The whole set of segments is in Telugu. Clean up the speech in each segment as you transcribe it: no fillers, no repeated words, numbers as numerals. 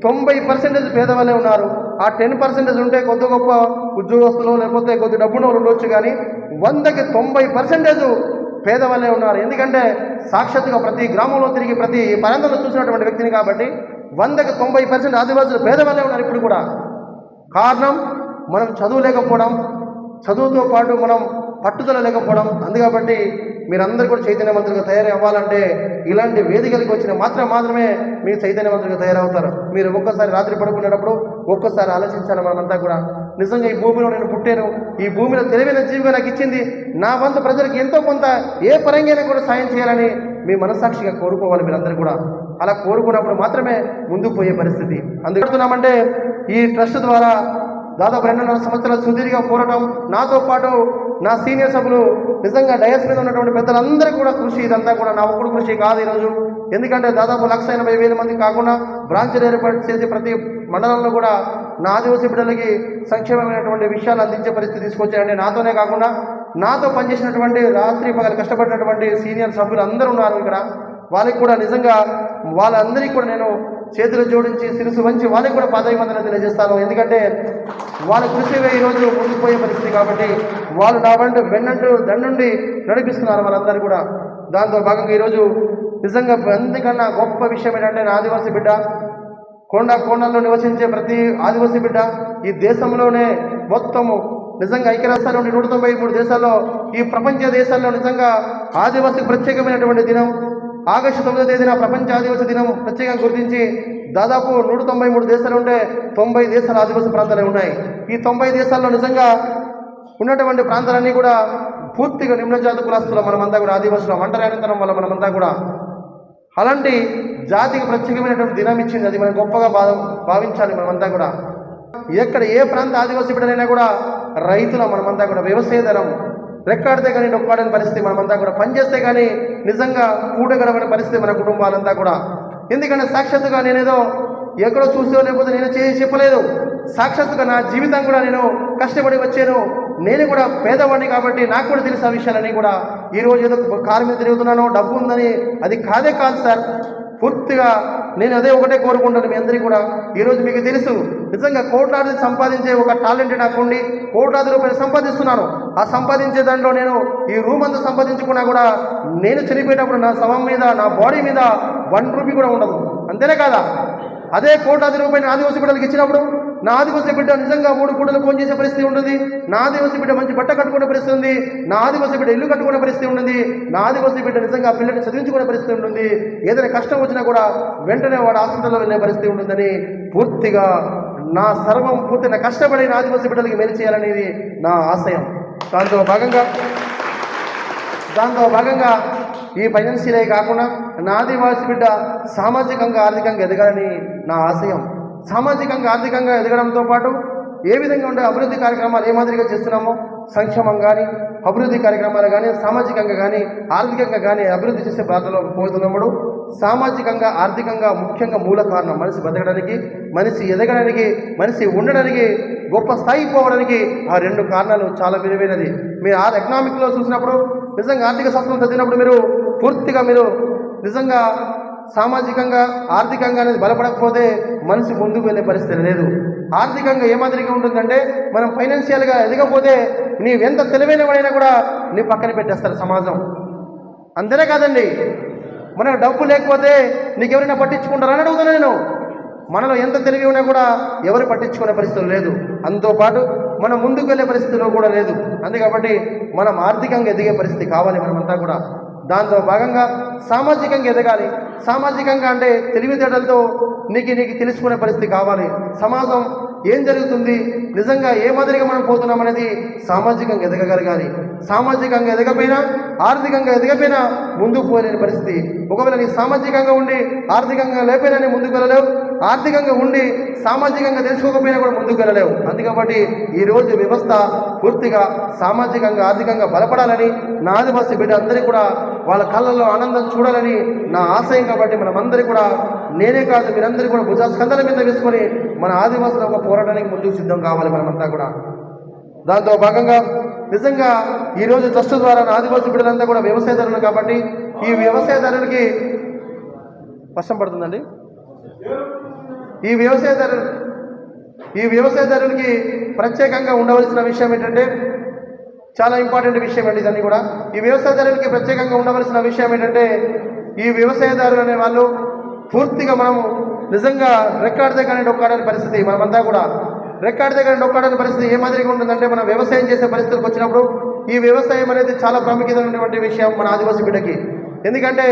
90% పేదవాళ్ళే ఉన్నారు. ఆ 10% ఉంటే కొద్ది గొప్ప ఉద్యోగస్తులు లేకపోతే కొద్ది డబ్బును ఉండొచ్చు, కానీ 100కి 90% పేదవాళ్ళే ఉన్నారు. ఎందుకంటే సాక్షాత్తుగా ప్రతి గ్రామంలో తిరిగి ప్రతి ప్రాంతంలో చూసినటువంటి వ్యక్తిని కాబట్టి 100కి 90% ఆదివాసులు పేదవాళ్ళే ఉన్నారు ఇప్పుడు కూడా. కారణం మనం చదువు లేకపోవడం, చదువుతో పాటు మనం పట్టుదల లేకపోవడం. అందుకబట్టి మీరందరూ కూడా చైతన్యవంతులుగా తయారు అవ్వాలంటే ఇలాంటి వేదికలకు వచ్చిన మాత్రమే మీరు చైతన్యవంతులుగా తయారవుతారు. మీరు ఒక్కసారి రాత్రి పడుకునేటప్పుడు ఒక్కసారి ఆలోచించాలి. మనమంతా కూడా నిజంగా ఈ భూమిలో నేను పుట్టాను, ఈ భూమిలో తెలివైన జీవిగా నాకు ఇచ్చింది, నా వంతు ప్రజలకు ఎంతో కొంత ఏ పరంగా కూడా సాయం చేయాలని మీ మనస్సాక్షిగా కోరుకోవాలి మీరందరూ కూడా. అలా కోరుకున్నప్పుడు మాత్రమే ముందుకు పోయే పరిస్థితి. అందుకుంటున్నామంటే ఈ ట్రస్ట్ ద్వారా దాదాపు 2.5 సంవత్సరాల సుదీర్ఘ పోరాటం, నాతో పాటు నా సీనియర్ సభ్యులు, నిజంగా డయస్ మీద ఉన్నటువంటి పెద్దలందరూ కూడా కృషి. ఇదంతా కూడా నా ఒక్కడు కృషి కాదు ఈరోజు. ఎందుకంటే దాదాపు 1,80,000 మంది కాకుండా బ్రాంచ్లు ఏర్పాటు చేసి ప్రతి మండలంలో కూడా నా ఆదివాసీ బిడ్డలకి సంక్షేమమైనటువంటి విషయాలు అందించే పరిస్థితి తీసుకొచ్చారండి. నాతోనే కాకుండా నాతో పనిచేసినటువంటి రాత్రి పగలు కష్టపడినటువంటి సీనియర్ సభ్యులు అందరూ ఉన్నారు ఇక్కడ. వాళ్ళకి కూడా నిజంగా వాళ్ళందరికీ కూడా నేను చేతులు జోడించి శిరసు వంచి వాళ్ళకి కూడా పాదాభివందనలు తెలియజేస్తాను. ఎందుకంటే వాళ్ళ కృషి ఈరోజు ముందుకు పోయే పరిస్థితి కాబట్టి వాళ్ళు నా వెన్నంటూ దండుండి నడిపిస్తున్నారు వాళ్ళందరూ కూడా. దాంతో భాగంగా ఈరోజు నిజంగా అంతకన్నా గొప్ప విషయం ఏంటంటే నా ఆదివాసీ బిడ్డ, కోండల్లో నివసించే ప్రతి ఆదివాసీ బిడ్డ ఈ దేశంలోనే మొత్తము నిజంగా ఐక్యరాష్ట్రాల నుండి 193 దేశాల్లో, ఈ ప్రపంచ దేశాల్లో నిజంగా ఆదివాసీకి ప్రత్యేకమైనటువంటి దినం ఆగస్టు 9వ తేదీన ప్రపంచ ఆదివాసీ దినం ప్రత్యేకంగా గుర్తించి దాదాపు 193 దేశాలు ఉంటే 90 దేశాల ఆదివాసీ ప్రాంతాలే ఉన్నాయి. ఈ 90 దేశాల్లో నిజంగా ఉన్నటువంటి ప్రాంతాలన్నీ కూడా పూర్తిగా నిమ్న జాతి కులస్తులు మనమంతా కూడా, ఆదివాసులు ఒంటరితనం వల్ల మనమంతా కూడా. అలాంటి జాతికి ప్రత్యేకమైనటువంటి దినం ఇచ్చింది, అది మనం గొప్పగా భావించాలి మనమంతా కూడా. ఎక్కడ ఏ ప్రాంత ఆదివాసీ బిడ్డలైనా కూడా రైతుల మనమంతా కూడా వ్యవసాయధనం రెక్కాడితే కానీ నొక్కాడని పరిస్థితి మనమంతా కూడా, పనిచేస్తే కానీ నిజంగా కూడగడబడిన పరిస్థితి మన కుటుంబాలంతా కూడా. ఎందుకంటే సాక్షాత్తుగా నేనేదో ఎక్కడో చూసో లేకపోతే నేను చేసి చెప్పలేదు, సాక్షాత్తుగా నా జీవితం కూడా నేను కష్టపడి వచ్చాను. నేను కూడా పేదవాడిని కాబట్టి నాకు కూడా తెలుసు ఆ విషయాలన్నీ కూడా. ఈరోజు ఏదో కారు మీద తిరుగుతున్నానో డబ్బు ఉందని అది కాదు సార్. పూర్తిగా నేను అదే ఒకటే కోరుకుంటాను మీ అందరికీ కూడా. ఈరోజు మీకు తెలుసు నిజంగా కోట్లాది సంపాదించే ఒక టాలెంట్ నాకు ఉండి కోట్లాది రూపాయలు సంపాదిస్తున్నాను. ఆ సంపాదించే దాంట్లో నేను ఈ రూమ్ అంతా సంపాదించుకున్నా కూడా నేను చనిపోయేటప్పుడు నా శవం మీద నా బాడీ మీద 1 రూపీ కూడా ఉండదు. అంతేనే కాదా? అదే కోట్లాది రూపాయలు ఆదివాసీ బిడ్డలకు ఇచ్చినప్పుడు నా ఆదివాసీ బిడ్డ నిజంగా 3 పూటలు ఫోన్ చేసే పరిస్థితి ఉంటుంది, నా ఆదివాసీ బిడ్డ మంచి బట్ట కట్టుకునే పరిస్థితి ఉంది, నా ఆదివాసీ బిడ్డ ఇల్లు కట్టుకునే పరిస్థితి ఉంటుంది, నా ఆదివాసీ బిడ్డ నిజంగా పిల్లల్ని చదివించుకునే పరిస్థితి ఉంటుంది. ఏదైనా కష్టం వచ్చినా కూడా వెంటనే వాడు హాస్పిటల్లో వెళ్ళే పరిస్థితి ఉంటుందని పూర్తిగా నా సర్వం పూర్తిగా కష్టపడి నా ఆదివాసీ బిడ్డలకి మేలు చేయాలనేది నా ఆశయం. దాంతో భాగంగా ఈ ఫైనాన్షియలే కాకుండా నా ఆదివాసీ బిడ్డ సామాజికంగా ఆర్థికంగా ఎదగాలని నా ఆశయం. సామాజికంగా ఆర్థికంగా ఎదగడంతో పాటు ఏ విధంగా ఉండే అభివృద్ధి కార్యక్రమాలు ఏ మాదిరిగా చేస్తున్నామో, సంక్షేమం కానీ అభివృద్ధి కార్యక్రమాలు కానీ సామాజికంగా కానీ ఆర్థికంగా కానీ అభివృద్ధి చేసే బాటలో పోతున్నప్పుడు సామాజికంగా ఆర్థికంగా ముఖ్యంగా మూల కారణం మనిషి బతకడానికి, మనిషి ఎదగడానికి, మనిషి ఉండడానికి, గొప్ప స్థాయికి పోవడానికి ఆ 2 కారణాలు చాలా విలువైనది. మీరు ఎకనామిక్లో చూసినప్పుడు నిజంగా ఆర్థిక శాస్త్రం చదివినప్పుడు మీరు పూర్తిగా మీరు నిజంగా సామాజికంగా ఆర్థికంగా అనేది బలపడకపోతే మనిషి ముందుకు వెళ్ళే పరిస్థితి లేదు. ఆర్థికంగా ఏ మాదిరిగా ఉంటుందంటే మనం ఫైనాన్షియల్గా ఎదగకపోతే నీవెంత తెలివైన వాడైనా కూడా నీ పక్కన పెట్టేస్తారు సమాజం. అంతేనే కాదండి, మనకు డబ్బు లేకపోతే నీకెవరైనా పట్టించుకుంటారని అడుగుతున్నా నేను. మనలో ఎంత తెలివి ఉన్నా కూడా ఎవరు పట్టించుకునే పరిస్థితులు లేదు, అంతోపాటు మనం ముందుకు వెళ్ళే పరిస్థితిలో కూడా లేదు. అందుకబట్టి మనం ఆర్థికంగా ఎదిగే పరిస్థితి కావాలి మనమంతా కూడా. దాంతో భాగంగా సామాజికంగా ఎదగాలి. సామాజికంగా అంటే తెలివితేటలతో నీకు తెలుసుకునే పరిస్థితి కావాలి. సమాజం ఏం జరుగుతుంది, నిజంగా ఏ మాదిరిగా మనం పోతున్నాం అనేది సామాజికంగా ఎదగగలగాలి. సామాజికంగా ఎదగపోయినా ఆర్థికంగా ఎదగపోయినా ముందుకు పోలేని పరిస్థితి. ఒకవేళ నీ సామాజికంగా ఉండి ఆర్థికంగా లేకపోయినా నీ ముందుకు వెళ్ళలేవు, ఆర్థికంగా ఉండి సామాజికంగా తెలుసుకోకపోయినా కూడా ముందుకు వెళ్ళలేవు. అందుకబట్టి ఈరోజు వ్యవస్థ పూర్తిగా సామాజికంగా ఆర్థికంగా బలపడాలని నా ఆదివాసీ బిడ్డ అందరికీ కూడా వాళ్ళ కళ్ళల్లో ఆనందం చూడాలని నా ఆశయం. కాబట్టి మనమందరికీ కూడా నేనే కాదు మీరందరూ కూడా భుజస్కంధాల మీద వేసుకొని మన ఆదివాసుల ఒక పోరాటానికి ముందుకు సిద్ధం కావాలి మనమంతా కూడా. దాంతో భాగంగా నిజంగా ఈరోజు ట్రస్ట్ ద్వారా నా ఆదివాసీ బిడ్డలంతా కూడా వ్యవసాయదారులు కాబట్టి ఈ వ్యవసాయదారులకి వర్షం పడుతుందండి. ఈ వ్యవసాయదారులకి ప్రత్యేకంగా ఉండవలసిన విషయం ఏంటంటే, చాలా ఇంపార్టెంట్ విషయం అండి ఇదన్నీ కూడా. ఈ వ్యవసాయదారులకి ప్రత్యేకంగా ఉండవలసిన విషయం ఏంటంటే, ఈ వ్యవసాయదారులు అనే వాళ్ళు పూర్తిగా మనము నిజంగా రెక్కాడితే కానీ డొక్కాడని పరిస్థితి. మనమంతా కూడా రెక్కాడితే కానీ డొక్కాడని పరిస్థితి ఏ మాదిరిగా ఉంటుందంటే, మనం వ్యవసాయం చేసే పరిస్థితులకు వచ్చినప్పుడు ఈ వ్యవసాయం అనేది చాలా ప్రాముఖ్యత ఉన్నటువంటి విషయం మన ఆదివాసీ బిడ్డకి. ఎందుకంటే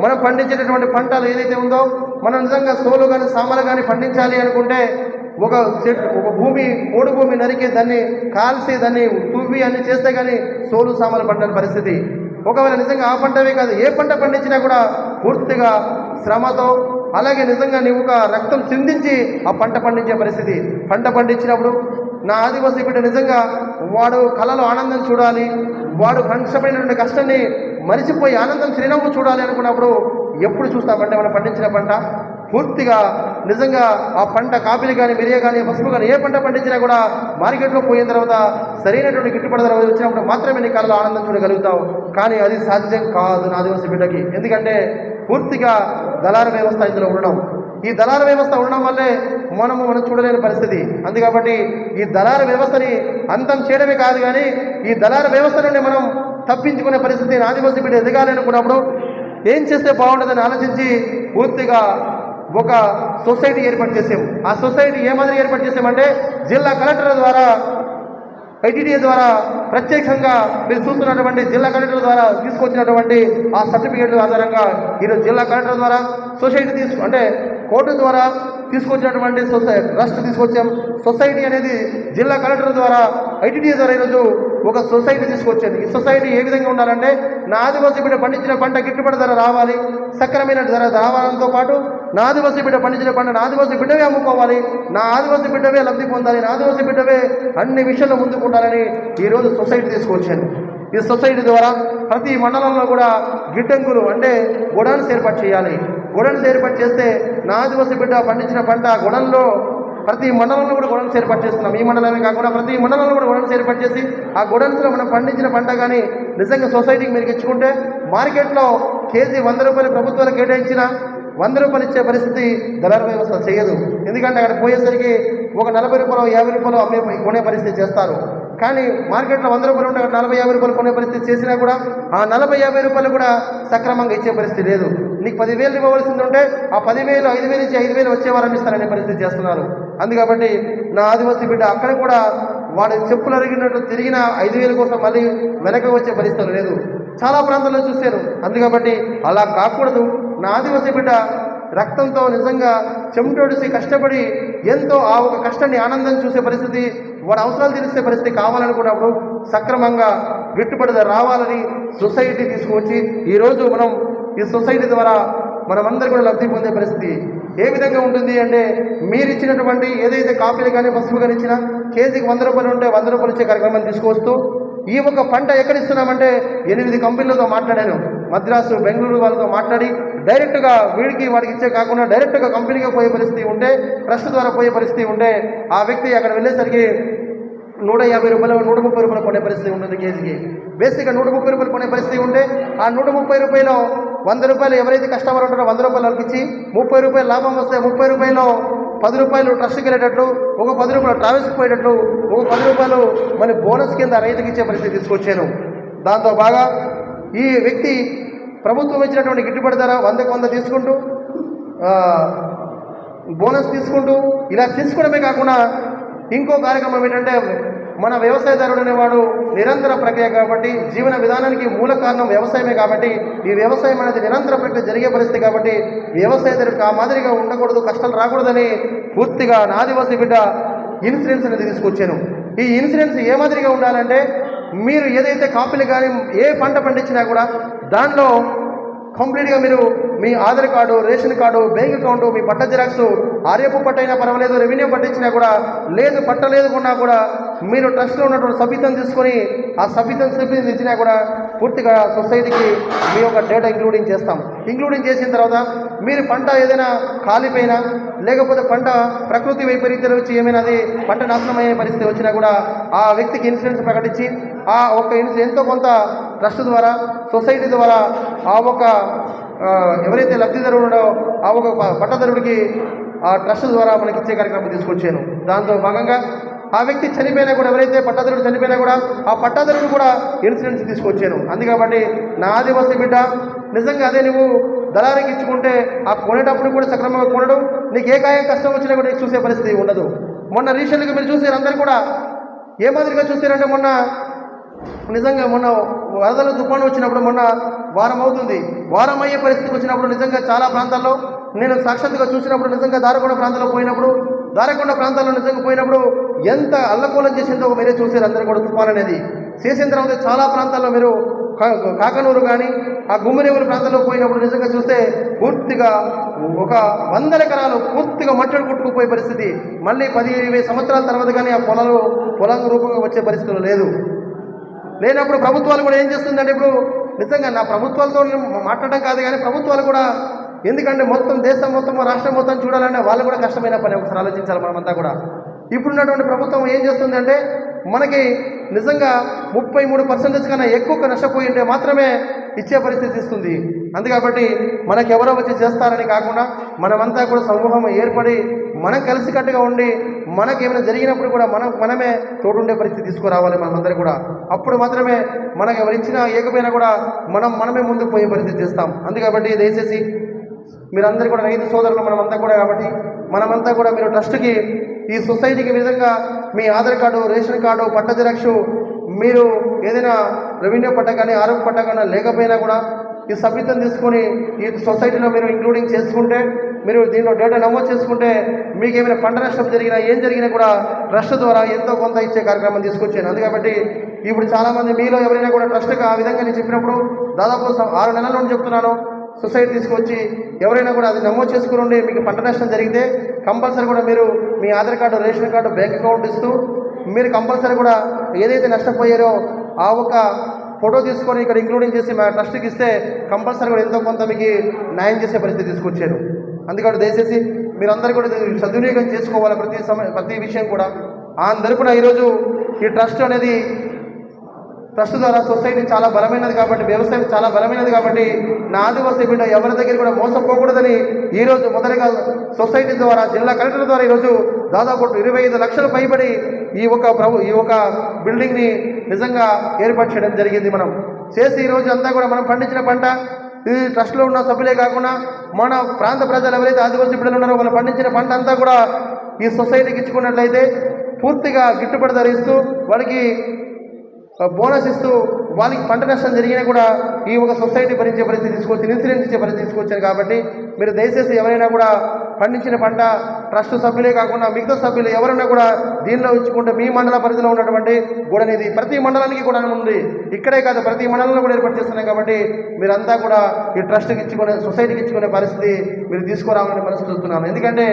మనం పండించేటటువంటి పంటలు ఏదైతే ఉందో, మనం నిజంగా సోలు కానీ సామలు కానీ పండించాలి అనుకుంటే ఒక భూమి మూడు భూమి నరికి దాన్ని కాల్చి దాన్ని తువ్వి అన్ని చేస్తే కానీ సోలు సామలు పండని పరిస్థితి. ఒకవేళ నిజంగా ఆ పంటవే కాదు, ఏ పంట పండించినా కూడా పూర్తిగా శ్రమతో, అలాగే నిజంగా నీవు ఒక రక్తం చిందించి ఆ పంట పండించే పరిస్థితి. పంట పండించినప్పుడు నా ఆదివాసీ బిడ్డ నిజంగా వాడు కళలో ఆనందం చూడాలి, వాడు కష్టపడినటువంటి కష్టాన్ని మరిచిపోయి ఆనందం చిరునవ్వు చూడాలి అనుకున్నప్పుడు ఎప్పుడు చూస్తామంటే మనం పండించిన పంట పూర్తిగా నిజంగా ఆ పంట కాపీలు కానీ మిరియ కానీ పసుపు కానీ ఏ పంట పండించినా కూడా మార్కెట్లో పోయిన తర్వాత సరైనటువంటి గిట్టుబాటు ధర వచ్చినప్పుడు మాత్రమే నీ కళలో ఆనందం చూడగలుగుతావు. కానీ అది సాధ్యం కాదు నా ఆదివాసీ బిడ్డకి. ఎందుకంటే పూర్తిగా దళార వ్యవస్థ ఇందులో ఉండడం, ఈ దళార వ్యవస్థ ఉండడం వల్లే మనం చూడలేని పరిస్థితి. అందుకబట్టి ఈ దళార వ్యవస్థని అంతం చేయడమే కాదు, కానీ ఈ దళార వ్యవస్థ నుండి మనం తప్పించుకునే పరిస్థితి ఆదివాసీ బిడ్డ ఎదగాలి అనుకున్నప్పుడు ఏం చేస్తే బాగుంటుందని ఆలోచించి పూర్తిగా ఒక సొసైటీ ఏర్పాటు చేసాము. ఆ సొసైటీ ఏ మాదిరి ఏర్పాటు చేసామంటే, జిల్లా కలెక్టర్ ద్వారా ఐటీడీఏ ద్వారా ప్రత్యేకంగా మీరు చూస్తున్నటువంటి జిల్లా కలెక్టర్ ద్వారా తీసుకొచ్చినటువంటి ఆ సర్టిఫికేట్ల ఆధారంగా ఈరోజు జిల్లా కలెక్టర్ ద్వారా సొసైటీ అంటే కోర్టు ద్వారా తీసుకొచ్చినటువంటి ట్రస్ట్ తీసుకొచ్చాం. సొసైటీ అనేది జిల్లా కలెక్టర్ ద్వారా ఐటీడీఏ ద్వారా ఈరోజు ఒక సొసైటీ తీసుకొచ్చింది. ఈ సొసైటీ ఏ విధంగా ఉండాలంటే, నా ఆదివాసీ బిడ్డ పండించిన పంట గిట్టుబాటు ధర రావాలి, సక్రమైన ధర రావడంతో పాటు నా ఆదివాసీ బిడ్డ పండించిన పంట నా ఆదివాసీ బిడ్డవే అమ్ముకోవాలి, నా ఆదివాసీ బిడ్డవే లబ్ధి పొందాలి, నా ఆదివాసీ బిడ్డవే అన్ని విషయాల్లో ముందుకు ఉండాలని ఈరోజు సొసైటీ తీసుకొచ్చాను. ఈ సొసైటీ ద్వారా ప్రతి మండలంలో కూడా గిడ్డంగులు అంటే గొడౌన్స్ ఏర్పాటు చేయాలి. గొడౌన్స్ ఏర్పాటు చేస్తే నా ఆదివాసీ బిడ్డ పండించిన పంట గొడౌన్లో ప్రతి మండలంలో కూడా గొడౌన్స్ ఏర్పాటు చేస్తున్నాం. ఈ మండలమే కాకుండా ప్రతి మండలంలో కూడా గొడౌన్స్ ఏర్పాటు చేసి ఆ గొడౌన్స్లో మనం పండించిన పంట కానీ నిజంగా సొసైటీకి మీరు ఇచ్చుకుంటే మార్కెట్లో కేజీ 100 రూపాయలు ప్రభుత్వాలు కేటాయించిన 100 రూపాయలు ఇచ్చే పరిస్థితి దళారు వ్యవస్థ చేయదు. ఎందుకంటే అక్కడ పోయేసరికి ఒక 40 రూపాయలు 50 రూపాయలు కొనే పరిస్థితి చేస్తారు. కానీ మార్కెట్లో 100 రూపాయలు ఉంటే 40-50 రూపాయలు కొనే పరిస్థితి చేసినా కూడా ఆ 40-50 రూపాయలు కూడా సక్రమంగా ఇచ్చే పరిస్థితి లేదు. నీకు 10,000 ఇవ్వవలసింది ఉంటే ఆ 10,000 5,000 ఇచ్చి 5,000 వచ్చే వారని ఇస్తారనే పరిస్థితి చేస్తున్నారు. అందుకబట్టి నా ఆదివాసీ బిడ్డ అక్కడ కూడా వాడి చెప్పులు అరిగినట్టు తిరిగిన 5,000 కోసం మళ్ళీ వెనక వచ్చే పరిస్థితులు లేదు. చాలా ప్రాంతాల్లో చూశాను. అందుకబట్టి అలా కాకూడదు. నా ఆదివాసీ బిడ్డ రక్తంతో నిజంగా చెమటోడిసి కష్టపడి ఎంతో ఆ ఒక కష్టాన్ని ఆనందం చూసే పరిస్థితి, వాడి అవసరాలు తీర్చే పరిస్థితి కావాలనుకున్నప్పుడు సక్రమంగా గిట్టుబడి రావాలని సొసైటీ తీసుకువచ్చి ఈరోజు మనం ఈ సొసైటీ ద్వారా మనమందరూ కూడా లబ్ధి పొందే పరిస్థితి ఏ విధంగా ఉంటుంది అంటే, మీరు ఇచ్చినటువంటి ఏదైతే కాపీలు కానీ పసుపు కానీ ఇచ్చినా కేజీకి 100 రూపాయలు ఉంటే 100 రూపాయలు ఇచ్చే కార్యక్రమాన్ని తీసుకొస్తూ ఈ ఒక పంట ఎక్కడ ఇస్తున్నామంటే 8 కంపెనీలతో మాట్లాడాను. మద్రాసు, బెంగళూరు వాళ్ళతో మాట్లాడి డైరెక్ట్గా వాడికి ఇచ్చే కాకుండా డైరెక్ట్గా కంపెనీగా పోయే పరిస్థితి ఉంటే, ట్రస్ట్ ద్వారా పోయే పరిస్థితి ఉంటే ఆ వ్యక్తి అక్కడ వెళ్ళేసరికి 150 రూపాయలు 130 రూపాయలు కొనే పరిస్థితి ఉంటుంది. కేజీకి బేసిక్గా 130 రూపాయలు కొనే పరిస్థితి ఉంటే ఆ 130 రూపాయలు 100 రూపాయలు ఎవరైతే కస్టమర్ ఉంటారో 100 రూపాయలు వాళ్ళకి ఇచ్చి 30 రూపాయలు లాభం వస్తే 30 రూపాయలు 10 రూపాయలు ట్రస్ట్కి వెళ్ళేటట్లు, ఒక 10 రూపాయలు ట్రావెల్స్కి పోయేటట్లు, ఒక 10 రూపాయలు మన బోనస్ కింద రైతుకి ఇచ్చే పరిస్థితి తీసుకొచ్చాను. దాంతో బాగా ఈ వ్యక్తి ప్రభుత్వం ఇచ్చినటువంటి గిట్టుబాటు ధర 100కి 100 తీసుకుంటూ బోనస్ తీసుకుంటూ ఇలా తీసుకోవడమే కాకుండా ఇంకో కార్యక్రమం ఏంటంటే, మన వ్యవసాయదారుడు అనేవాడు నిరంతర ప్రక్రియ కాబట్టి, జీవన విధానానికి మూల కారణం వ్యవసాయమే కాబట్టి, ఈ వ్యవసాయం అనేది నిరంతర ప్రక్రియ జరిగే పరిస్థితి కాబట్టి వ్యవసాయదారుడికి ఆ మాదిరిగా ఉండకూడదు, కష్టాలు రాకూడదని పూర్తిగా నా ఆదివాసీ బిడ్డ ఇన్సూరెన్స్ అనేది తీసుకొచ్చాను. ఈ ఇన్సూరెన్స్ ఏ మాదిరిగా ఉండాలంటే, మీరు ఏదైతే కాపీలు కానీ ఏ పంట పండించినా కూడా దానిలో కంప్లీట్గా మీరు మీ Aadhaar card, ration card, bank account, మీ పట్ట జిరాక్స్, ఆర్యపు పట్ట అయినా పర్వాలేదు, రెవెన్యూ పట్టించినా కూడా లేదు, పట్టలేదుకున్నా కూడా మీరు ట్రస్ట్లో ఉన్నటువంటి సభ్యత్వం తీసుకొని ఆ సభ్యత్వం ఇచ్చినా కూడా పూర్తిగా సొసైటీకి మీ యొక్క డేటా ఇంక్లూడింగ్ చేస్తాం. ఇంక్లూడింగ్ చేసిన తర్వాత మీరు పంట ఏదైనా కాలిపోయినా లేకపోతే పంట ప్రకృతి వైపరీత్యాలు వచ్చి ఏమైనా అది పంట నాశనం అయ్యే పరిస్థితి వచ్చినా కూడా ఆ వ్యక్తికి ఇన్సూరెన్స్ ప్రకటించి ఆ ఒక ఎంతో కొంత ట్రస్ట్ ద్వారా సొసైటీ ద్వారా ఆ ఒక ఎవరైతే లబ్ధిదారుడో ఆ ఒక పట్టదారుడికి ఆ ట్రస్ట్ ద్వారా మనకి ఇచ్చే కార్యక్రమం తీసుకొచ్చాను. దాంతో భాగంగా ఆ వ్యక్తి చనిపోయినా కూడా, ఎవరైతే పట్టాదారుడు చనిపోయినా కూడా ఆ పట్టాదారుడు కూడా ఇన్సూరెన్స్ తీసుకొచ్చాను. అందుకబట్టి నా ఆదివాసీ బిడ్డ నిజంగా అదే నువ్వు దళారికి ఇచ్చుకుంటే ఆ కొనేటప్పుడు కూడా సక్రమంగా కొనడం, నీకు ఏ కాయం కష్టం వచ్చినా కూడా నీకు చూసే పరిస్థితి ఉండదు. మొన్న రీసెంట్గా మీరు చూసారు, అందరూ కూడా ఏ మాదిరిగా చూసారంటే మొన్న వరదలు తుఫాను వచ్చినప్పుడు మొన్న వారం అవుతుంది, వారం అయ్యే పరిస్థితికి వచ్చినప్పుడు నిజంగా చాలా ప్రాంతాల్లో నేను సాక్షాత్తుగా చూసినప్పుడు, నిజంగా దారకొండ ప్రాంతాల్లో నిజంగా పోయినప్పుడు ఎంత అల్లకూలం చేసిందో మీరే చూసారు అందరూ కూడా. తుఫాన్ అనేది చేసిన తర్వాత చాలా ప్రాంతాల్లో మీరు కాకనూరు కానీ ఆ గుమ్మిరేవుల ప్రాంతాల్లో పోయినప్పుడు నిజంగా చూస్తే పూర్తిగా ఒక 100 ఎకరాలు పూర్తిగా మట్టడి కొట్టుకుపోయే పరిస్థితి. మళ్ళీ 10-20 సంవత్సరాల తర్వాత కానీ ఆ పొలం రూపంగా వచ్చే పరిస్థితులు లేనప్పుడు ప్రభుత్వాలు కూడా ఏం చేస్తుందంటే, ఇప్పుడు నిజంగా నా ప్రభుత్వాలతో మాట్లాడడం కాదు కానీ ప్రభుత్వాలు కూడా, ఎందుకంటే మొత్తం దేశం మొత్తం రాష్ట్రం మొత్తం చూడాలంటే వాళ్ళు కూడా కష్టమైన పని. ఒకసారి ఆలోచించాలి మనమంతా కూడా. ఇప్పుడున్నటువంటి ప్రభుత్వం ఏం చేస్తుంది అంటే, మనకి నిజంగా 33% కన్నా ఎక్కువ నష్టపోయి ఉంటే మాత్రమే ఇచ్చే పరిస్థితి ఇస్తుంది. అందుకబట్టి మనకు ఎవరో వచ్చి చేస్తారని కాకుండా మనమంతా కూడా సమూహం ఏర్పడి మనం కలిసికట్టుగా ఉండి మనకేమైనా జరిగినప్పుడు కూడా మనమే తోడుండే పరిస్థితి తీసుకురావాలి మనమందరం కూడా. అప్పుడు మాత్రమే మనకు ఎవరిచ్చినా ఏకపోయినా కూడా మనమే ముందుకు పోయే పరిస్థితి చేస్తాం. అందుకబట్టి దయచేసి మీరందరూ కూడా రైతు సోదరులు మనమంతా కూడా, కాబట్టి మనమంతా కూడా మీరు ట్రస్ట్కి, ఈ సొసైటీకి విధంగా మీ ఆధార్ కార్డు, రేషన్ కార్డు, పట్ట జిరాక్సు, మీరు ఏదైనా రెవెన్యూ పట్ట కానీ ఆరోగ్య పట్ట కానీ లేకపోయినా కూడా ఈ సభ్యత్వం తీసుకొని ఈ సొసైటీలో మీరు ఇంక్లూడింగ్ చేసుకుంటే, మీరు దీనిలో డేటా నమోదు చేసుకుంటే మీకు ఏమైనా పంట నష్టం జరిగినా ఏం జరిగినా కూడా ట్రస్ట్ ద్వారా ఎంతో కొంత ఇచ్చే కార్యక్రమం తీసుకొచ్చాను. అందుకబట్టి ఇప్పుడు చాలామంది మీలో ఎవరైనా కూడా ట్రస్ట్కి ఆ విధంగా నేను చెప్పినప్పుడు దాదాపు 6 నెలల నుండి చెప్తున్నాను, సొసైటీ తీసుకొచ్చి ఎవరైనా కూడా అది నమోదు చేసుకుని మీకు పంట నష్టం జరిగితే కంపల్సరీ కూడా మీరు మీ Aadhaar card, ration card, bank account ఇస్తూ మీరు కంపల్సరీ కూడా ఏదైతే నష్టపోయారో ఆ ఒక ఫోటో తీసుకొని ఇక్కడ ఇంక్లూడింగ్ చేసి మా ట్రస్ట్కి ఇస్తే కంపల్సరీ కూడా ఎంతో కొంత మీకు న్యాయం చేసే పరిస్థితి తీసుకొచ్చారు. అందుకని దయచేసి మీరందరూ కూడా సద్వినియోగం చేసుకోవాలి ప్రతి విషయం కూడా. అందరూ కూడా ఈరోజు ఈ ట్రస్ట్ అనేది, ట్రస్ట్ ద్వారా సొసైటీ చాలా బలమైనది కాబట్టి, వ్యవసాయం చాలా బలమైనది కాబట్టి నా ఆదివాసీ బిడ్డ ఎవరి దగ్గర కూడా మోసపోకూడదని ఈరోజు మొదటిగా సొసైటీ ద్వారా, జిల్లా కలెక్టర్ ద్వారా ఈరోజు దాదాపు 25 లక్షలు పైబడి ఈ ఒక బిల్డింగ్ని నిజంగా ఏర్పాటు చేయడం జరిగింది. మనం చేసి ఈరోజు అంతా కూడా మనం పండించిన పంట ఈ ట్రస్ట్లో ఉన్న సభ్యులే కాకుండా మన ప్రాంత ప్రజలు ఎవరైతే ఆదివాసీ బిడ్డలు ఉన్నారో వాళ్ళు పండించిన పంట అంతా కూడా ఈ సొసైటీకి ఇచ్చుకున్నట్లయితే పూర్తిగా గిట్టుబడి ధర ఇస్తూ వాళ్ళకి బోనస్ ఇస్తూ వాళ్ళకి పంట నష్టం జరిగినా కూడా ఈ ఒక సొసైటీ భరించే పరిస్థితి తీసుకొచ్చి ఇన్సూరెన్స్ ఇచ్చే పరిస్థితి తీసుకొచ్చారు. కాబట్టి మీరు దయచేసి ఎవరైనా కూడా పండించిన పంట ట్రస్ట్ సభ్యులే కాకుండా మిగతా సభ్యులు ఎవరైనా కూడా దీనిలో ఇచ్చుకుంటే మీ మండల పరిధిలో ఉన్నటువంటి గూడనిది ప్రతి మండలానికి కూడా ఉంది, ఇక్కడే కాదు ప్రతి మండలంలో కూడా ఏర్పాటు చేస్తున్నాం. కాబట్టి మీరంతా కూడా ఈ ట్రస్ట్కి ఇచ్చుకునే, సొసైటీకి ఇచ్చుకునే పరిస్థితి మీరు తీసుకురావాలని మనసు చూస్తున్నాను. ఎందుకంటే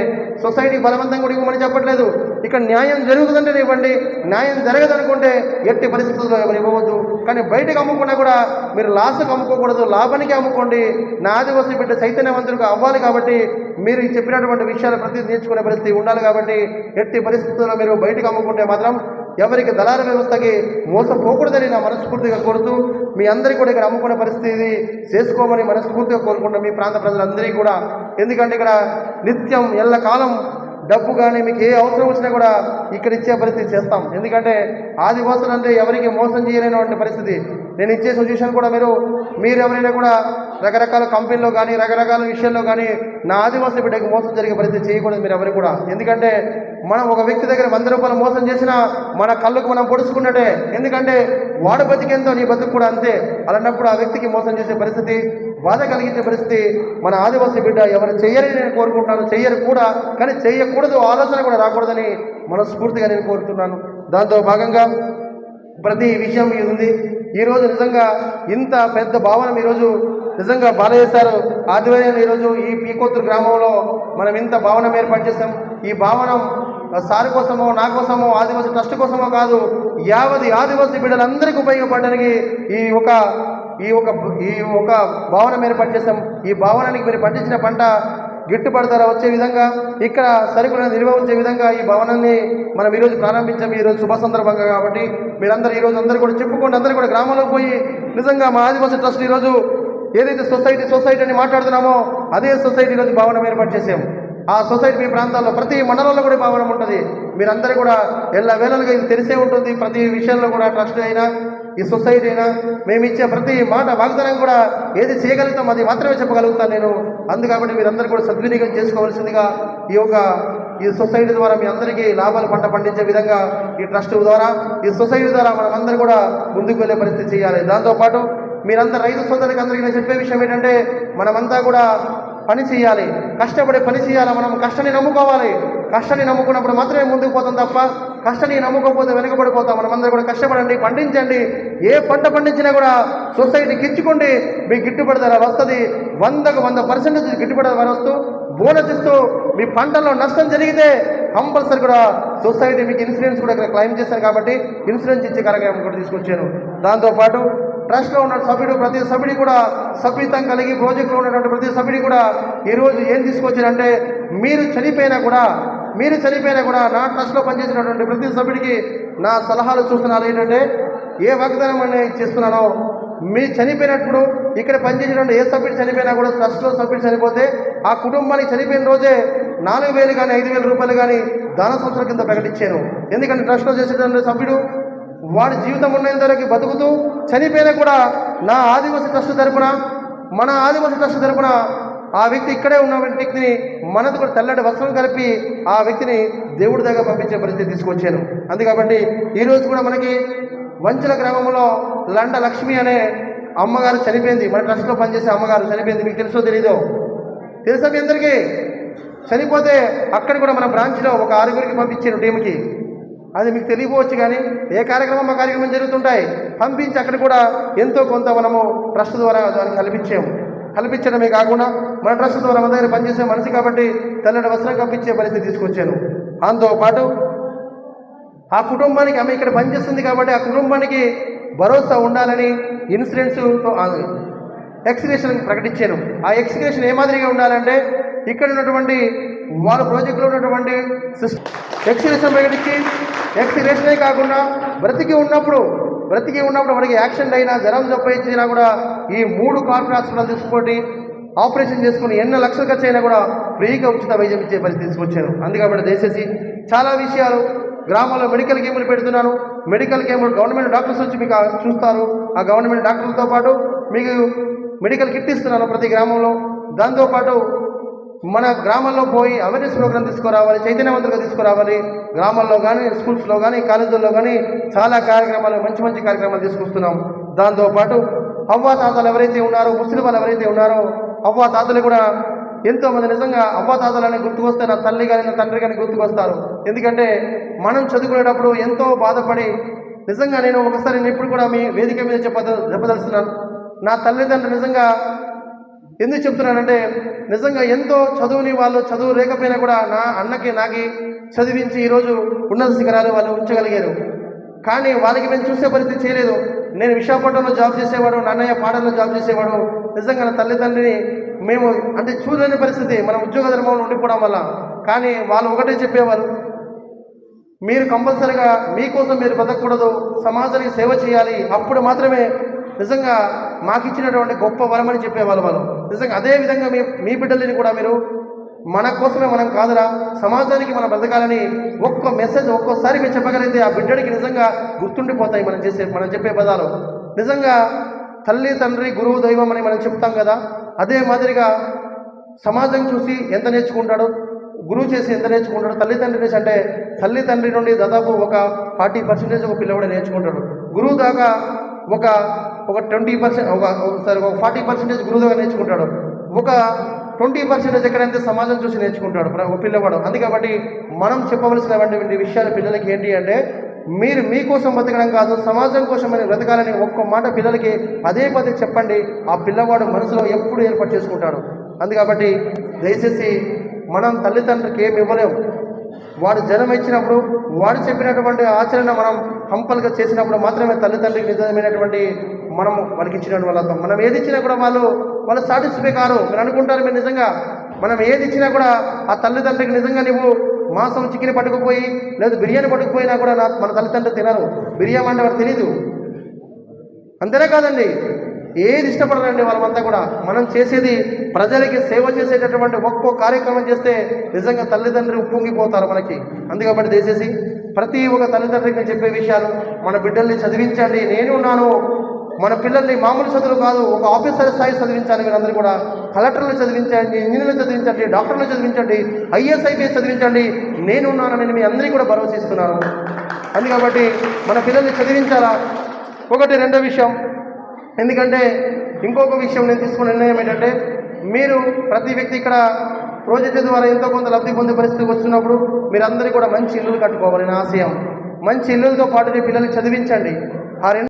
సొసైటీ బలవంతం కూడా ఇవ్వమని చెప్పట్లేదు, ఇక్కడ న్యాయం జరుగుతుందంటే ఇవ్వండి, న్యాయం జరగదనుకుంటే ఎట్టి పరిస్థితుల్లో ఎవరు ఇవ్వవద్దు. కానీ బయటకు అమ్ముకున్నా కూడా మీరు లాస్కి అమ్ముకోకూడదు, లాభానికి అమ్ముకోండి. నా ఆదివాసీ బిడ్డ చైతన్యవంతులుగా అవ్వాలి కాబట్టి మీరు చెప్పినటువంటి విషయాలు ప్రతి నేర్చుకునే పరిస్థితి ఉండాలి. కాబట్టి ఎట్టి పరిస్థితుల్లో మీరు బయటకు అమ్ముకుంటే మాత్రం ఎవరికి దళార వ్యవస్థకి మోసపోకూడదని నా మనస్ఫూర్తిగా కోరుతూ మీ అందరికీ కూడా ఇక్కడ అమ్ముకునే పరిస్థితి చేసుకోమని మనస్ఫూర్తిగా కోరుకుంటాం మీ ప్రాంత ప్రజలందరికీ కూడా. ఎందుకంటే ఇక్కడ నిత్యం ఎల్లకాలం డబ్బు కానీ మీకు ఏ అవసరం వచ్చినా కూడా ఇక్కడ ఇచ్చే పరిస్థితి చేస్తాం. ఎందుకంటే ఆదివాసులు అంటే ఎవరికి మోసం చేయలేనటువంటి పరిస్థితి. నేను ఇచ్చే సొల్యూషన్ కూడా మీరు ఎవరైనా కూడా రకరకాల కంపెనీలో కానీ రకరకాల విషయాల్లో కానీ నా ఆదివాసీ బిడ్డకి మోసం జరిగే పరిస్థితి చేయకూడదు మీరు ఎవరు కూడా. ఎందుకంటే మనం ఒక వ్యక్తి దగ్గర 100 రూపాయలు మోసం చేసినా మన కళ్ళకు మనం పొడుచుకున్నట్టే. ఎందుకంటే వాడు బతికేంతో నీ బతుకు కూడా అంతే. అలాంటప్పుడు ఆ వ్యక్తికి మోసం చేసే పరిస్థితి, బాధ కలిగించే పరిస్థితి మన ఆదివాసీ బిడ్డ ఎవరు చెయ్యరని నేను కోరుకుంటున్నాను. చెయ్యరు కూడా, కానీ చెయ్యకూడదు ఆలోచన కూడా రాకూడదని మనస్ఫూర్తిగా నేను కోరుతున్నాను. దాంతో భాగంగా ప్రతి విషయం ఇది ఉంది. ఈరోజు నిజంగా ఇంత పెద్ద భావన ఈరోజు నిజంగా బాలయ్య సార్ ఆధ్వర్యంలో ఈరోజు ఈ పీకోత్తూరు గ్రామంలో మనం ఇంత భవనం ఏర్పాటు చేస్తాం. ఈ భవనం సార్ కోసమో నా కోసమో ఆదివాసీ ట్రస్ట్ కోసమో కాదు, యావది ఆదివాసీ బిడ్డలందరికీ ఉపయోగపడడానికి ఈ ఒక భవనం ఏర్పాటు చేస్తాం. ఈ భవనానికి మీరు పండించిన పంట గిట్టుబాటు ధర వచ్చే విధంగా, ఇక్కడ సరుకులను నిల్వ ఉంచే విధంగా ఈ భవనాన్ని మనం ఈరోజు ప్రారంభించాం. ఈరోజు శుభ సందర్భంగా కాబట్టి మీరందరూ ఈరోజు అందరూ కూడా చెప్పుకోండి. అందరూ కూడా గ్రామంలోకి పోయి నిజంగా మా ఆదివాసీ ట్రస్ట్ ఈరోజు ఏదైతే సొసైటీ అని మాట్లాడుతున్నామో అదే సొసైటీ ఈరోజు భవనం ఏర్పాటు చేసాము. ఆ సొసైటీ మీ ప్రాంతాల్లో ప్రతి మండలంలో కూడా భవనం ఉంటుంది. మీరందరూ కూడా ఎల్లవేళలుగా ఇది తెలిసే ఉంటుంది. ప్రతి విషయంలో కూడా ట్రస్ట్ అయినా ఈ సొసైటీ అయినా మేము ఇచ్చే ప్రతి మాట వాగ్దానం కూడా ఏది చేయగలుగుతాం అది మాత్రమే చెప్పగలుగుతాను నేను. అందుకని మీరందరూ కూడా సద్వినియోగం చేసుకోవాల్సిందిగా ఈ సొసైటీ ద్వారా మీ అందరికీ లాభాలు పండించే విధంగా ఈ ట్రస్ట్ ద్వారా ఈ సొసైటీ ద్వారా మనం అందరూ కూడా ముందుకు వెళ్ళే పరిస్థితి చేయాలి. దాంతోపాటు మీరందరూ రైతు సోదరులకు అందరికీ నేను చెప్పే విషయం ఏంటంటే మనమంతా కూడా పని చేయాలి, కష్టపడి పని చేయాలి. మనం కష్టాన్ని నమ్ముకోవాలి. కష్టాన్ని నమ్ముకున్నప్పుడు మాత్రమే ముందుకు పోతాం తప్ప కష్టాన్ని నమ్ముకోకపోతే వెనుకబడిపోతాం. మనమందరూ కూడా కష్టపడండి, పండించండి. ఏ పంట పండించినా కూడా సొసైటీకి ఇచ్చుకోండి, మీకు గిట్టుబడి ధర వస్తుంది. 100కు 100% గిట్టుబడి ధర వస్తూ బోనస్ ఇస్తూ మీ పంటల్లో నష్టం జరిగితే కంపల్సరీ కూడా సొసైటీ మీకు ఇన్సూరెన్స్ కూడా ఇక్కడ క్లెయిమ్ చేశారు కాబట్టి ఇన్సూరెన్స్ ఇచ్చే కార్యక్రమం కూడా తీసుకొచ్చాను. దాంతోపాటు ట్రస్ట్లో ఉన్న సభ్యుడు ప్రతి సభ్యుడి కూడా సభ్యత్వం కలిగి ప్రాజెక్టులో ఉన్నటువంటి ప్రతి సభ్యుడి కూడా ఈరోజు ఏం తీసుకొచ్చారంటే మీరు చనిపోయినా కూడా నా ట్రస్ట్లో పనిచేసినటువంటి ప్రతి సభ్యుడికి నా సలహాలు సూచనలు ఏంటంటే ఏ వాగ్దానం అనేది చేస్తున్నానో మీ చనిపోయినప్పుడు ఇక్కడ పనిచేసినటువంటి ఏ సభ్యుడు చనిపోయినా కూడా ట్రస్ట్లో సభ్యుడు చనిపోతే ఆ కుటుంబానికి చనిపోయిన రోజే 4,000 కానీ 5,000 రూపాయలు కానీ దాన సంస్థల కింద ప్రకటించాను. ఎందుకంటే ట్రస్ట్లో చేసేటువంటి సభ్యుడు వాడి జీవితం ఉన్నంత వరకు బతుకుతూ చనిపోయినా కూడా నా ఆదివాసీ ట్రస్ట్ తరపున మన ఆదివాసీ ట్రస్ట్ తరపున ఆ వ్యక్తి ఇక్కడే ఉన్న వ్యక్తిని మనది కూడా తెల్లటి వస్త్రం కలిపి ఆ వ్యక్తిని దేవుడి దగ్గర పంపించే పరిస్థితి తీసుకొచ్చాను. అందుకని ఈరోజు కూడా మనకి వంచల గ్రామంలో లండ లక్ష్మి అనే అమ్మగారు చనిపోయింది. మన ట్రస్ట్లో పనిచేసే అమ్మగారు చనిపోయింది. మీకు తెలుసో తెలీదో? తెలుసా మీ అందరికీ? చనిపోతే అక్కడ కూడా మన బ్రాంచ్లో ఒక 6గురికి పంపించాను టీంకి. అది మీకు తెలియవచ్చు, కానీ ఏ కార్యక్రమం ఆ కార్యక్రమం జరుగుతుంటాయి పంపించి అక్కడ కూడా ఎంతో కొంత మనము ట్రస్ట్ ద్వారా దాన్ని కల్పించడమే కాకుండా మన ట్రస్ట్ ద్వారా మన దగ్గర పనిచేసే మనిషి కాబట్టి తెల్లటి వస్త్రం కల్పించే పరిస్థితి తీసుకొచ్చాను. దాంతోపాటు ఆ కుటుంబానికి ఆమె ఇక్కడ పనిచేస్తుంది కాబట్టి ఆ కుటుంబానికి భరోసా ఉండాలని ఇన్సూరెన్స్తో ఎక్స్గ్రేషన్ ప్రకటించాను. ఆ ఎక్స్గ్రేషన్ ఏ మాదిరిగా ఉండాలంటే ఇక్కడ ఉన్నటువంటి వాళ్ళ ప్రాజెక్టులో ఉన్నటువంటి ఎక్స్గ్రేషన్ ప్రకటించి ఎక్స్గ్రేషనే కాకుండా బ్రతికి ఉన్నప్పుడు మనకి యాక్సిడెంట్ అయినా జ్వరం జబ్బు ఇచ్చినా కూడా ఈ 3 కార్పొరేట్ హాస్పిటల్ తీసుకొని ఆపరేషన్ చేసుకుని ఎన్ని లక్షలు ఖర్చు అయినా కూడా ఫ్రీగా ఉచిత వైద్యం ఇచ్చే పరిస్థితి తీసుకొచ్చాను. అందుకని దయచేసి చాలా విషయాలు గ్రామాల్లో మెడికల్ క్యాంపులు పెడుతున్నాను. మెడికల్ క్యాంపులు గవర్నమెంట్ డాక్టర్స్ వచ్చి మీకు చూస్తారు. ఆ గవర్నమెంట్ డాక్టర్లతో పాటు మీకు మెడికల్ కిట్ ఇస్తున్నాను ప్రతి గ్రామంలో. దాంతోపాటు మన గ్రామాల్లో పోయి అవేర్నెస్ ప్రోగ్రామ్ తీసుకురావాలి, చైతన్యవంతులుగా తీసుకురావాలి. గ్రామాల్లో కానీ స్కూల్స్లో కానీ కాలేజీల్లో కానీ చాలా కార్యక్రమాలు మంచి కార్యక్రమాలు తీసుకొస్తున్నాం. దాంతోపాటు అవ్వా తాతలు ఎవరైతే ఉన్నారో, ముస్లిం వాళ్ళు ఎవరైతే ఉన్నారో అవ్వా తాతలు కూడా ఎంతోమంది నిజంగా అవ్వా తాతలని గుర్తుకొస్తే నా తల్లి కానీ నా తండ్రి కానీ గుర్తుకొస్తారు. ఎందుకంటే మనం చదువుకునేటప్పుడు ఎంతో బాధపడి నిజంగా నేను ఒకసారి ఇప్పుడు కూడా మీ వేదిక మీద చెప్పదలుస్తున్నాను. నా తల్లిదండ్రులు నిజంగా ఎందుకు చెప్తున్నానంటే నిజంగా ఎంతో చదువుని వాళ్ళు చదువు లేకపోయినా కూడా నా అన్నకి నాకి చదివించి ఈరోజు ఉన్నత శిఖరాలు వాళ్ళు ఉంచగలిగారు. కానీ వాళ్ళకి మేము చూసే పరిస్థితి చేయలేదు. నేను విశాఖపట్నంలో జాబ్ చేసేవాడు, నాన్నయ్య పాడల్లో జాబ్ చేసేవాడు. నిజంగా నా తల్లిదండ్రిని మేము అంటే చూడలేని పరిస్థితి మన ఉద్యోగ ధర్మంలో ఉండిపోవడం వల్ల. కానీ వాళ్ళు ఒకటే చెప్పేవారు, మీరు కంపల్సరీగా మీకోసం మీరు బతకూడదు, సమాజానికి సేవ చేయాలి, అప్పుడు మాత్రమే నిజంగా మాకు ఇచ్చినటువంటి గొప్ప వరం అని చెప్పేవాళ్ళు వాళ్ళు. నిజంగా అదేవిధంగా మీ బిడ్డలని కూడా మీరు మన కోసమే మనం కాదురా సమాజానికి మనం బ్రతకాలని ఒక్క మెసేజ్ ఒక్కోసారి మీరు చెప్పగలిగితే ఆ బిడ్డడికి నిజంగా గుర్తుండిపోతాయి మనం చెప్పే పదాలు. నిజంగా తల్లి తండ్రి గురువు దైవం అని మనం చెప్తాం కదా, అదే మాదిరిగా సమాజం చూసి ఎంత నేర్చుకుంటాడో, గురువు చేసి ఎంత నేర్చుకుంటాడు, తల్లిదండ్రి నుంచి అంటే తల్లిదండ్రి నుండి దాదాపు ఒక 40% ఒక పిల్లవాడు నేర్చుకుంటాడు. గురువు దాకా ఒక 20% ఒక 40% గురువు దాకా నేర్చుకుంటాడు. ఒక 20% ఎక్కడైతే సమాజం చూసి నేర్చుకుంటాడు ఒక పిల్లవాడు. అందుకని మనం చెప్పవలసినటువంటి విషయాలు పిల్లలకి ఏంటి అంటే మీరు మీకోసం బతకడం కాదు, సమాజం కోసం అని బ్రతకాలని ఒక్క మాట పిల్లలకి పదే చెప్పండి. ఆ పిల్లవాడు మనసులో ఎప్పుడు ఏర్పాటు చేసుకుంటాడు. అందుకని దయచేసి మనం తల్లిదండ్రులకి ఏమి ఇవ్వలేము. వాడు జన్మ ఇచ్చినప్పుడు వాడు చెప్పినటువంటి ఆచరణ మనం కంపల్గా చేసినప్పుడు మాత్రమే తల్లిదండ్రులకి నిజమైనటువంటి మనం వాళ్ళకి ఇచ్చినటువంటి వాళ్ళతో మనం ఏది ఇచ్చినా కూడా వాళ్ళు సాటిస్ఫై కారు. మీరు అనుకుంటారు మీరు నిజంగా మనం ఏది ఇచ్చినా కూడా ఆ తల్లిదండ్రులకి నిజంగా నువ్వు మాంసం చికెన్ పట్టుకుపోయి లేదా బిర్యానీ పట్టుకుపోయినా కూడా మన తల్లిదండ్రులు తినరు. బిర్యానీ అంటే వాడు తెలీదు. అంతేనే కాదండి, ఏది ఇష్టపడరండి వాళ్ళంతా కూడా. మనం చేసేది ప్రజలకి సేవ చేసేటటువంటి ఒక్కో కార్యక్రమం చేస్తే నిజంగా తల్లిదండ్రులు ఉప్పొంగిపోతారు మనకి. అందుకబట్టి దయచేసి ప్రతి ఒక్క తల్లిదండ్రులకి చెప్పే విషయాలు, మన బిడ్డల్ని చదివించండి, నేను ఉన్నాను. మన పిల్లల్ని మామూలు చదువులు కాదు, ఒక ఆఫీసర్ స్థాయి చదివించాలి. మీరందరూ కూడా కలెక్టర్లు చదివించండి, ఇంజనీర్లు చదివించండి, డాక్టర్లు చదివించండి, ఐఏఎస్ ఐపీఎస్ చదివించండి. నేనున్నానని మీ అందరికీ కూడా భరోసా ఇస్తున్నాను. అందుకబట్టి మన పిల్లల్ని చదివించాలా. ఒకటి. రెండో విషయం, ఎందుకంటే ఇంకొక విషయం నేను తీసుకున్న నిర్ణయం ఏంటంటే, మీరు ప్రతి వ్యక్తి ఇక్కడ ప్రాజెక్టు ద్వారా ఎంతో కొంత లబ్ధి పొందే పరిస్థితికి వచ్చినప్పుడు మీరందరూ కూడా మంచి ఇల్లులు కట్టుకోవాలి. నా ఆశయం మంచి ఇల్లులతో పాటు మీ పిల్లల్ని చదివించండి. ఆ రెండు